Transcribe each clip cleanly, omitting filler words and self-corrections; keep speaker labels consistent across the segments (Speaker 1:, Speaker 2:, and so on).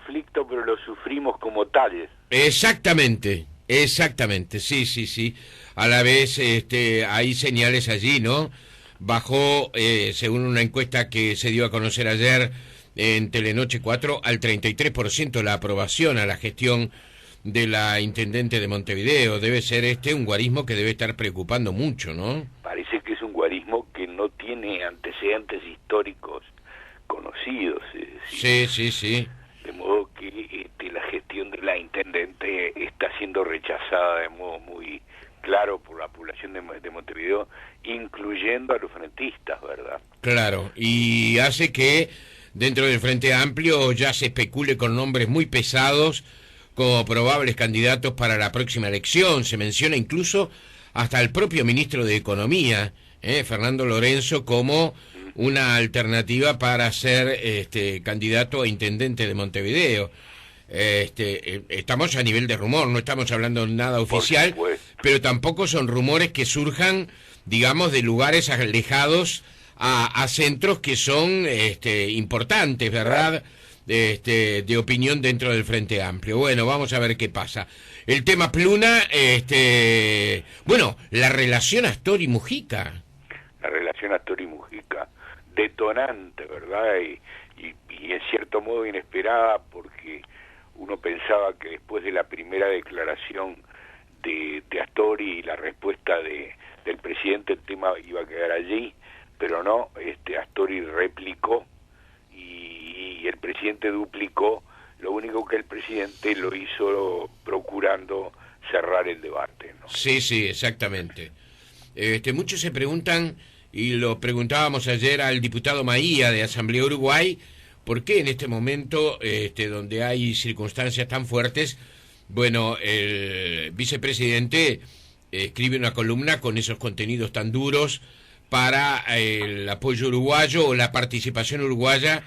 Speaker 1: conflicto, pero lo sufrimos como tales.
Speaker 2: Exactamente, sí. A la vez hay señales allí, ¿no? Bajó, según una encuesta que se dio a conocer ayer en Telenoche 4, al 33% la aprobación a la gestión de la intendente de Montevideo. Debe ser un guarismo que debe estar preocupando mucho, ¿no?
Speaker 1: Parece que es un guarismo que no tiene antecedentes históricos conocidos. Es decir,
Speaker 2: Sí.
Speaker 1: de modo que la gestión de la intendente está siendo rechazada de modo muy claro por la población de Montevideo, incluyendo a los frentistas, ¿verdad?
Speaker 2: Claro, y hace que dentro del Frente Amplio ya se especule con nombres muy pesados como probables candidatos para la próxima elección. Se menciona incluso hasta el propio ministro de Economía, Fernando Lorenzo, como una alternativa para ser candidato a intendente de Montevideo. Estamos a nivel de rumor, no estamos hablando de nada oficial, pero tampoco son rumores que surjan, digamos, de lugares alejados a centros que son importantes, ¿verdad? De opinión dentro del Frente Amplio. Bueno, vamos a ver qué pasa. El tema Pluna, bueno, la relación Astori-Mujica.
Speaker 1: La relación Astori-Mujica, detonante, ¿verdad? Y en cierto modo inesperada, porque uno pensaba que después de la primera declaración de Astori y la respuesta del presidente, el tema iba a quedar allí, pero no, Astori replicó y el presidente duplicó. Lo único que el presidente lo hizo procurando cerrar el debate, ¿no?
Speaker 2: Sí, exactamente. Muchos se preguntan, y lo preguntábamos ayer al diputado Maía de Asamblea Uruguay, ¿por qué en este momento, donde hay circunstancias tan fuertes, bueno, el vicepresidente escribe una columna con esos contenidos tan duros para el apoyo uruguayo o la participación uruguaya,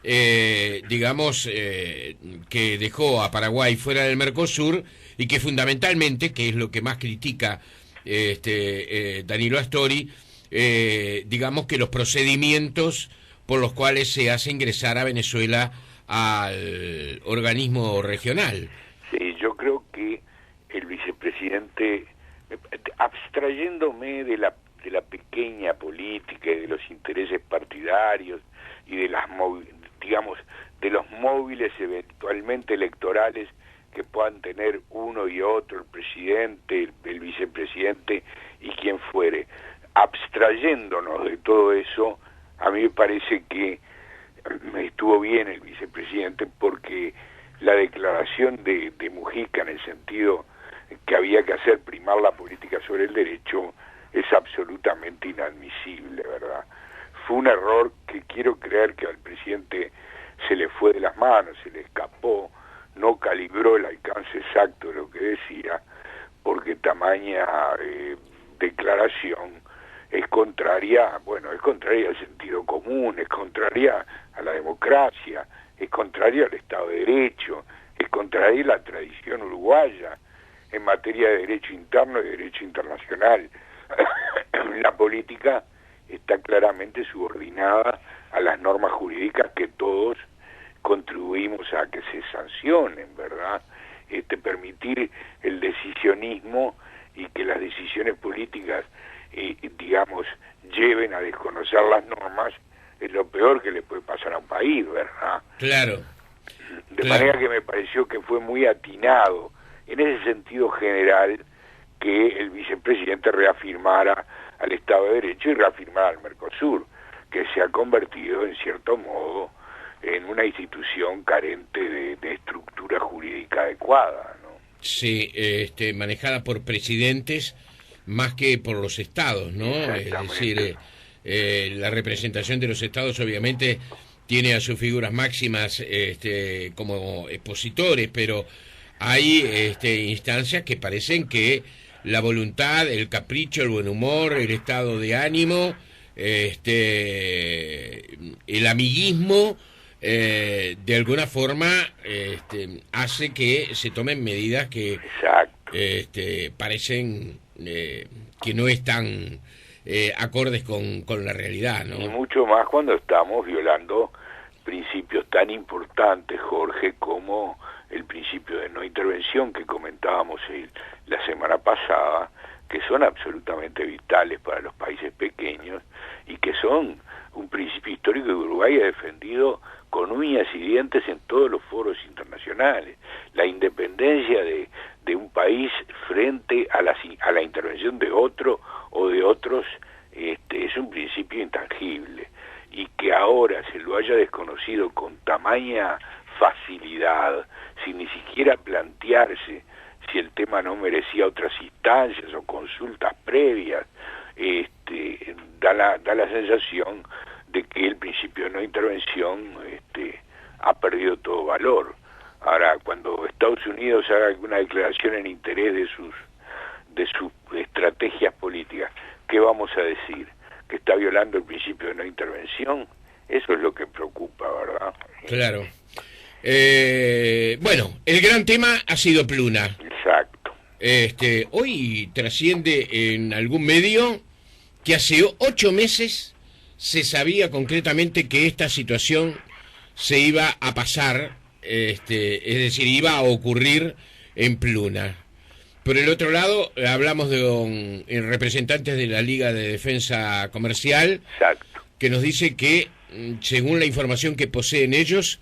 Speaker 2: digamos, que dejó a Paraguay fuera del Mercosur y que fundamentalmente, que es lo que más critica Danilo Astori, digamos que los procedimientos por los cuales se hace ingresar a Venezuela al organismo regional.
Speaker 1: Sí, yo creo que el vicepresidente, abstrayéndome de la pequeña política y de los intereses partidarios y de digamos, de los móviles eventualmente electorales que puedan tener uno y otro, el presidente, el vicepresidente y quien fuere, abstrayéndonos de todo eso, a mí me parece que estuvo bien el vicepresidente, porque la declaración de Mujica en el sentido que había que hacer primar la política sobre el derecho es absolutamente inadmisible, ¿verdad? Fue un error que quiero creer que al presidente se le fue de las manos, se le escapó, no calibró el alcance exacto de lo que decía, porque tamaña declaración es contraria, es contraria al sentido común, es contraria a la democracia, es contraria al Estado de Derecho, es contraria a la tradición uruguaya en materia de derecho interno y derecho internacional. La política está claramente subordinada a las normas jurídicas que todos contribuimos a que se sancionen, ¿verdad? Permitir el decisionismo y que las decisiones políticas, digamos, lleven a desconocer las normas, es lo peor que le puede pasar a un país, ¿verdad?
Speaker 2: Claro.
Speaker 1: De manera que me pareció que fue muy atinado, en ese sentido general, que el vicepresidente reafirmara al Estado de Derecho y reafirmara al Mercosur, que se ha convertido, en cierto modo, en una institución carente de estructura jurídica adecuada, ¿no?
Speaker 2: Sí, manejada por presidentes más que por los estados, ¿no? Es decir, la representación de los estados obviamente tiene a sus figuras máximas como expositores, pero hay instancias que parecen que la voluntad, el capricho, el buen humor, el estado de ánimo, el amiguismo, de alguna forma hace que se tomen medidas que parecen que no están acordes con la realidad, ¿no?
Speaker 1: Y mucho más cuando estamos violando principios tan importantes, Jorge, como el principio de no intervención que comentábamos la semana pasada, que son absolutamente vitales para los países pequeños y que son un principio histórico que Uruguay ha defendido con uñas y dientes en todos los foros internacionales. La independencia de un país frente a la intervención de otro o de otros es un principio intangible, y que ahora se lo haya desconocido con tamaña facilidad, sin ni siquiera plantearse si el tema no merecía otras instancias o consultas previas, da la sensación de que el principio de no intervención ha perdido todo valor. Ahora, cuando Estados Unidos haga alguna declaración en interés de sus estrategias políticas, ¿qué vamos a decir? ¿Que está violando el principio de no intervención? Eso es lo que preocupa, ¿verdad?
Speaker 2: Claro. Bueno, el gran tema ha sido Pluna.
Speaker 1: Exacto.
Speaker 2: Hoy trasciende en algún medio que hace 8 meses se sabía concretamente que esta situación se iba a pasar, es decir, iba a ocurrir en Pluna. Por el otro lado, hablamos de representantes de la Liga de Defensa Comercial.
Speaker 1: Exacto.
Speaker 2: Que nos dice que, según la información que poseen ellos,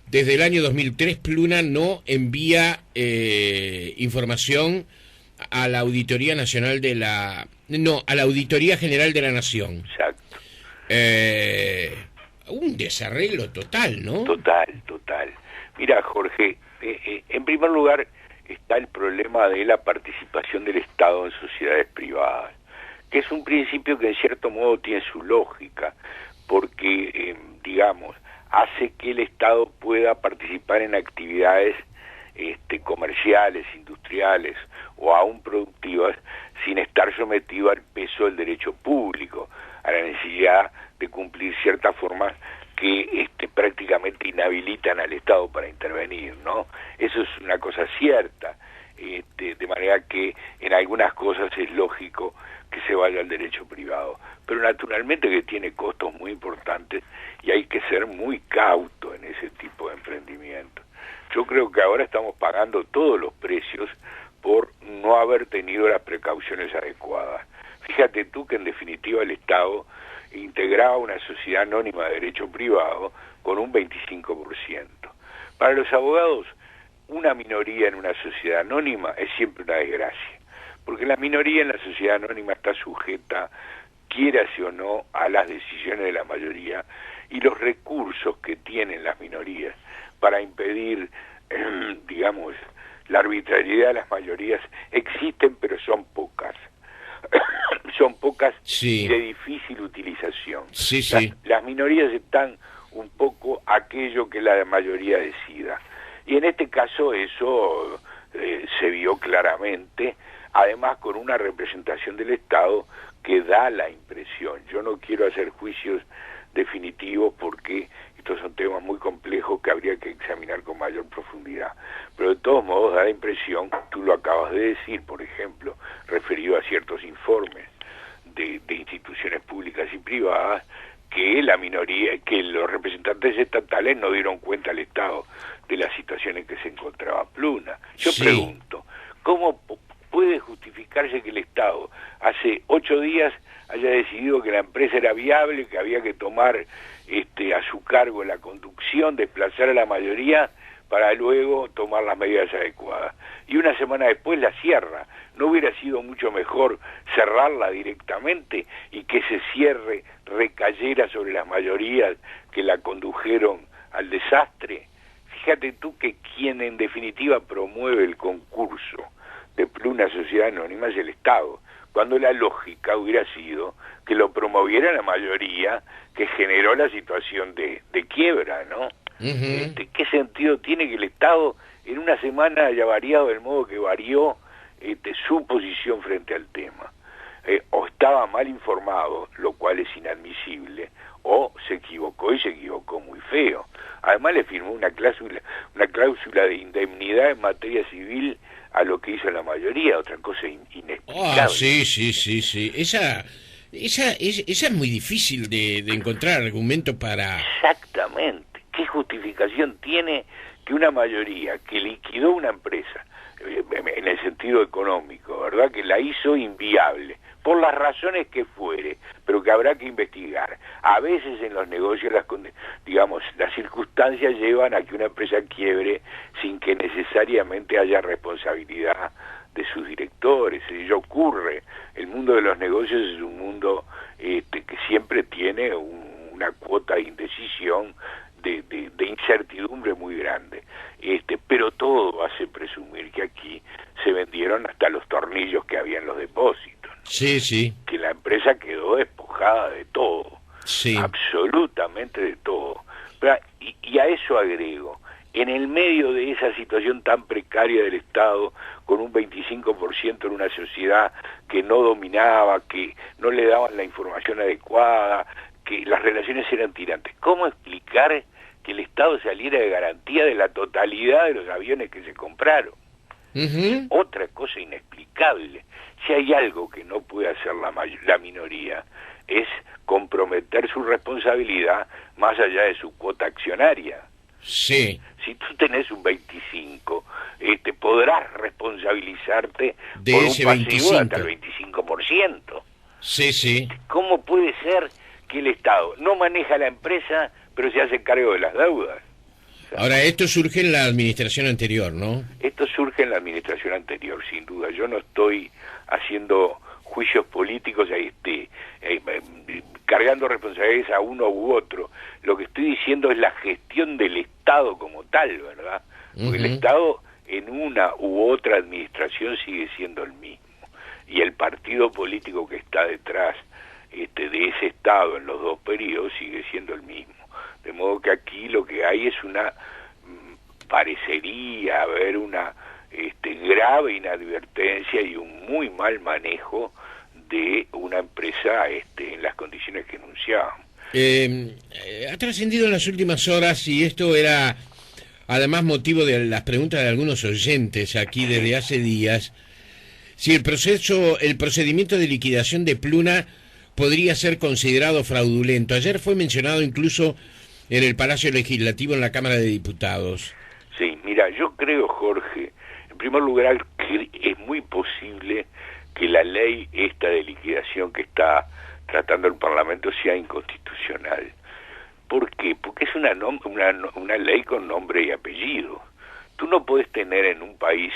Speaker 2: desde el año 2003 Pluna no envía información a la Auditoría Nacional a la Auditoría General de la Nación.
Speaker 1: Exacto.
Speaker 2: Un desarreglo total, ¿no?
Speaker 1: Total. Mira, Jorge, en primer lugar está el problema de la participación del Estado en sociedades privadas, que es un principio que en cierto modo tiene su lógica, porque, hace que el Estado pueda participar en actividades comerciales, industriales o aún productivas, sin estar sometido al peso del derecho público, a la necesidad de cumplir ciertas formas que prácticamente inhabilitan al Estado para intervenir, ¿no? Eso es una cosa cierta, de manera que en algunas cosas es lógico que se vaya al derecho privado, pero naturalmente que tiene costos muy importantes y hay que ser muy cauto en ese tipo de emprendimiento. Yo creo que ahora estamos pagando todos los precios por no haber tenido las precauciones adecuadas. Fíjate tú que en definitiva el Estado integraba una sociedad anónima de derecho privado con un 25%. Para los abogados, una minoría en una sociedad anónima es siempre una desgracia, porque la minoría en la sociedad anónima está sujeta, quiérase o no, a las decisiones de la mayoría, y los recursos que tienen las minorías para impedir, la arbitrariedad de las mayorías existen, pero son pocas. Son pocas
Speaker 2: sí.
Speaker 1: Y de difícil utilización.
Speaker 2: Sí.
Speaker 1: Las minorías están un poco aquello que la mayoría decida. Y en este caso eso se vio claramente, además con una representación del Estado que da la impresión. Yo no quiero hacer juicios definitivos porque estos son temas muy complejos que habría que examinar con mayor profundidad, pero de todos modos da la impresión, tú lo acabas de decir, por ejemplo, referido a ciertos informes de instituciones públicas y privadas, que la minoría, que los representantes estatales no dieron cuenta al Estado de la situación en que se encontraba Pluna. Yo pregunto, ¿cómo puede justificarse que el Estado hace 8 días haya decidido que la empresa era viable, que había que tomar a su cargo la conducción, desplazar a la mayoría para luego tomar las medidas adecuadas? Y una semana después la cierra. ¿No hubiera sido mucho mejor cerrarla directamente y que ese cierre recayera sobre las mayorías que la condujeron al desastre? Fíjate tú que quien en definitiva promueve el concurso de Pluna Sociedad Anónima es el Estado, cuando la lógica hubiera sido que lo promoviera la mayoría que generó la situación de quiebra, ¿no?
Speaker 2: Uh-huh.
Speaker 1: ¿Qué sentido tiene que el Estado en una semana haya variado del modo que varió su posición frente al tema? O estaba mal informado, lo cual es inadmisible, o se equivocó y se equivocó muy feo. Además le firmó una cláusula de indemnidad en materia civil a lo que hizo la mayoría, otra cosa inexplicable.
Speaker 2: Sí. Esa es muy difícil de encontrar argumentos para...
Speaker 1: Exactamente. ¿qué justificación tiene que una mayoría que liquidó una empresa, en el sentido económico, ¿verdad?, que la hizo inviable, por las razones que fuere, pero que habrá que investigar? A veces en los negocios las circunstancias llevan a que una empresa quiebre sin que necesariamente haya responsabilidad de sus directores. Ello ocurre. El mundo de los negocios es un mundo que siempre tiene una cuota de indecisión, de incertidumbre muy grande, pero todo hace presumir que aquí se vendieron hasta los tornillos que había en los depósitos, ¿no?
Speaker 2: Sí, sí.
Speaker 1: Que la empresa quedó despojada de todo,
Speaker 2: sí,
Speaker 1: absolutamente de todo. Y a eso agrego, en el medio de esa situación tan precaria del Estado, con un 25% en una sociedad que no dominaba, que no le daban la información adecuada, que las relaciones eran tirantes, ¿cómo explicar que el Estado saliera de garantía de la totalidad de los aviones que se compraron? Otra cosa inexplicable. Si hay algo que no puede hacer la minoría, es comprometer su responsabilidad más allá de su cuota accionaria.
Speaker 2: Sí.
Speaker 1: Si tú tenés un 25, podrás responsabilizarte
Speaker 2: de
Speaker 1: por un
Speaker 2: ese
Speaker 1: pasivo
Speaker 2: 25.
Speaker 1: hasta el 25%.
Speaker 2: Sí, sí.
Speaker 1: ¿Cómo puede ser que el Estado no maneja la empresa, pero se hace cargo de las deudas?
Speaker 2: Ahora, esto surge en la administración anterior, ¿no?
Speaker 1: Esto surge en la administración anterior, sin duda. Yo no estoy haciendo juicios políticos, cargando responsabilidades a uno u otro. Lo que estoy diciendo es la gestión del Estado como tal, ¿verdad? Porque el Estado en una u otra administración sigue siendo el mismo. Y el partido político que está detrás de ese Estado en los dos periodos sigue siendo el mismo. De modo que aquí lo que hay es parecería haber una grave inadvertencia y un muy mal manejo de una empresa en las condiciones que enunciábamos.
Speaker 2: Ha trascendido en las últimas horas, y esto era además motivo de las preguntas de algunos oyentes aquí desde hace días, si el procedimiento de liquidación de Pluna podría ser considerado fraudulento. Ayer fue mencionado incluso en el Palacio Legislativo, en la Cámara de Diputados.
Speaker 1: Sí, mira, yo creo, Jorge, en primer lugar, que es muy posible que la ley esta de liquidación que está tratando el Parlamento sea inconstitucional. ¿Por qué? Porque es una ley con nombre y apellido. Tú no puedes tener en un país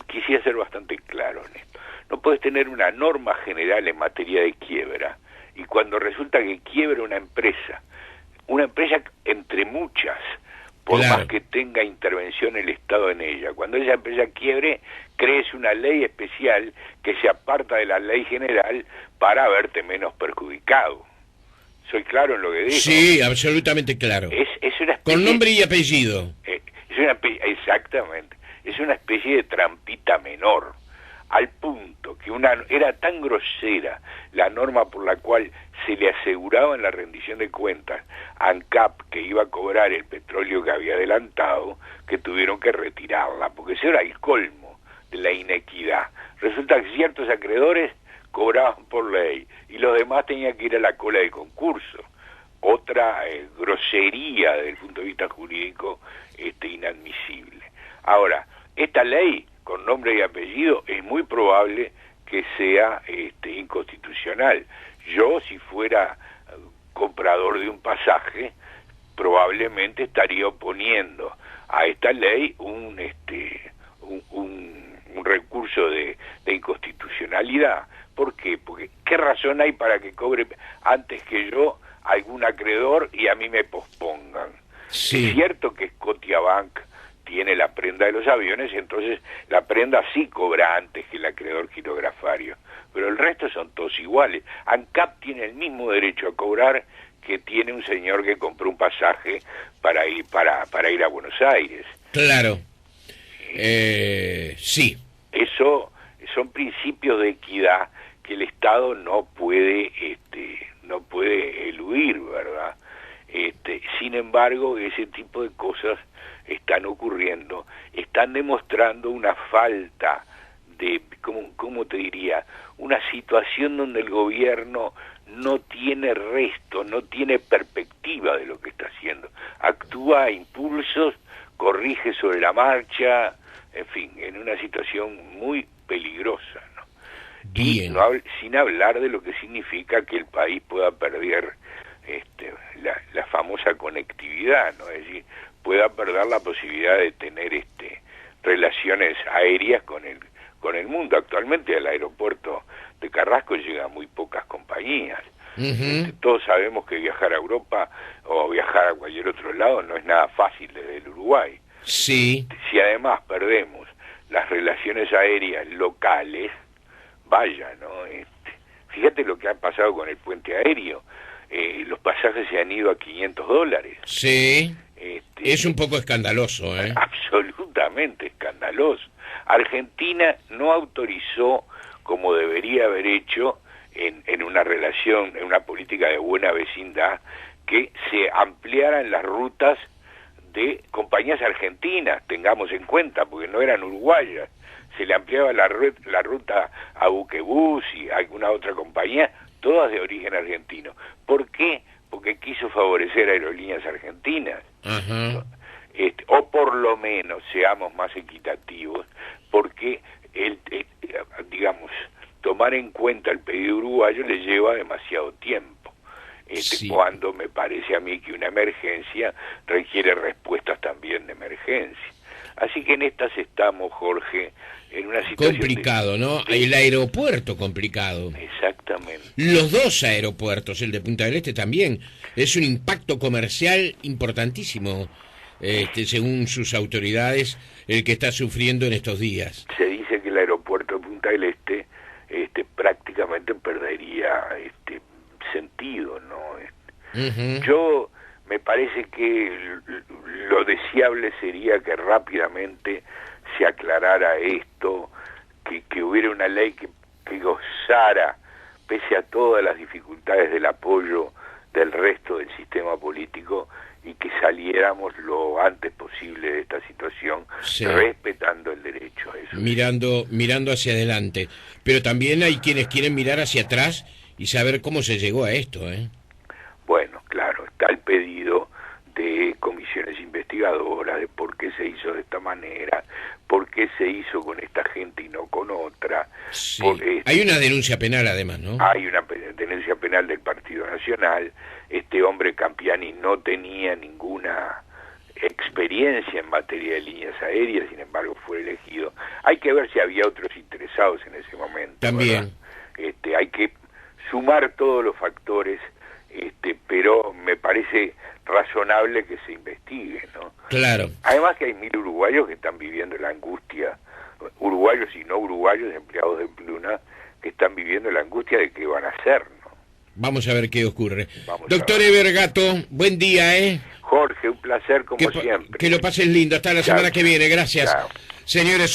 Speaker 1: quisiera ser bastante claro en esto, no puedes tener una norma general en materia de quiebra, y cuando resulta que quiebra una empresa entre muchas, por más que tenga intervención el Estado en ella, cuando esa empresa quiebre, crees una ley especial que se aparta de la ley general para verte menos perjudicado. ¿Soy claro en lo que digo?
Speaker 2: Sí, absolutamente claro.
Speaker 1: Es una especie,
Speaker 2: con nombre y apellido.
Speaker 1: Exactamente. Es una especie de trampita menor, al punto que era tan grosera la norma por la cual se le aseguraba en la rendición de cuentas a ANCAP que iba a cobrar el petróleo que había adelantado, que tuvieron que retirarla, porque ese era el colmo de la inequidad. Resulta que ciertos acreedores cobraban por ley y los demás tenían que ir a la cola de concurso. Otra grosería desde el punto de vista jurídico inadmisible. Ahora, esta ley con nombre y apellido es muy probable que sea inconstitucional. Yo, si fuera comprador de un pasaje, probablemente estaría oponiendo a esta ley un recurso de inconstitucionalidad. ¿Por qué? Porque ¿qué razón hay para que cobre antes que yo algún acreedor y a mí me pospongan?
Speaker 2: Sí.
Speaker 1: Es cierto que Scotiabank tiene la prenda de los aviones, entonces la prenda sí cobra antes que el acreedor girografario, pero el resto son todos iguales. ANCAP tiene el mismo derecho a cobrar que tiene un señor que compró un pasaje para ir a Buenos Aires.
Speaker 2: Claro. Sí.
Speaker 1: Eso son principios de equidad que el Estado no puede eludir, ¿verdad? Sin embargo, ese tipo de cosas están ocurriendo, están demostrando una falta de, ¿cómo te diría? Una situación donde el gobierno no tiene resto, no tiene perspectiva de lo que está haciendo. Actúa a impulsos, corrige sobre la marcha, en fin, en una situación muy peligrosa, ¿no?
Speaker 2: Bien.
Speaker 1: Y sin hablar de lo que significa que el país pueda perder la famosa conectividad, ¿no? Es decir, pueda perder la posibilidad de tener relaciones aéreas con el mundo. Actualmente al aeropuerto de Carrasco llegan muy pocas compañías. Todos sabemos que viajar a Europa o viajar a cualquier otro lado no es nada fácil desde el Uruguay.
Speaker 2: Sí.
Speaker 1: Si además perdemos las relaciones aéreas locales, vaya, ¿no? Fíjate lo que ha pasado con el puente aéreo. Los pasajes se han ido a $500.
Speaker 2: Sí. Es un poco escandaloso, ¿eh?
Speaker 1: Absolutamente escandaloso. Argentina no autorizó, como debería haber hecho, en una relación, en una política de buena vecindad, que se ampliaran las rutas de compañías argentinas, tengamos en cuenta, porque no eran uruguayas. Se le ampliaba la ruta a Buquebus y a alguna otra compañía, todas de origen argentino. ¿Por qué? Porque quiso favorecer a aerolíneas argentinas.
Speaker 2: Ajá.
Speaker 1: O por lo menos seamos más equitativos, porque digamos, tomar en cuenta el pedido uruguayo le lleva demasiado tiempo.
Speaker 2: Sí.
Speaker 1: Cuando me parece a mí que una emergencia requiere respuestas también de emergencia. Así que en estas estamos, Jorge, en una situación
Speaker 2: complicado, ¿no? El aeropuerto complicado.
Speaker 1: Exactamente.
Speaker 2: Los dos aeropuertos, el de Punta del Este también, es un impacto comercial importantísimo, según sus autoridades, el que está sufriendo en estos días.
Speaker 1: Se dice que el aeropuerto de Punta del Este prácticamente perdería sentido, ¿no? Yo me parece que lo deseable sería que rápidamente se aclarara esto, que hubiera una ley que gozara, pese a todas las dificultades, del apoyo del resto del sistema político, y que saliéramos lo antes posible de esta situación, sí, respetando el derecho a eso.
Speaker 2: Mirando hacia adelante. Pero también hay quienes quieren mirar hacia atrás y saber cómo se llegó a esto, ¿eh?
Speaker 1: Bueno, claro, está el pedido de comisiones investigadoras, de por qué se hizo de esta manera, por qué se hizo con esta gente y no con otra.
Speaker 2: Sí. Hay una denuncia penal además, ¿no?
Speaker 1: Hay una denuncia penal del Partido Nacional. Este hombre Campiani no tenía ninguna experiencia en materia de líneas aéreas, sin embargo fue elegido. Hay que ver si había otros interesados en ese momento.
Speaker 2: También.
Speaker 1: Hay que sumar todos los factores, pero me parece razonable que se investigue, ¿no?
Speaker 2: Claro.
Speaker 1: Además que hay 1000 uruguayos que están viviendo la angustia, uruguayos y no uruguayos, empleados de Pluna, que están viviendo la angustia de qué van a hacer, ¿no?
Speaker 2: Vamos a ver qué ocurre. Doctor Evergato, buen día, ¿eh?
Speaker 1: Jorge, un placer como siempre.
Speaker 2: Que lo pases lindo. Hasta la semana que viene. Gracias.
Speaker 1: Chao.
Speaker 2: Señores.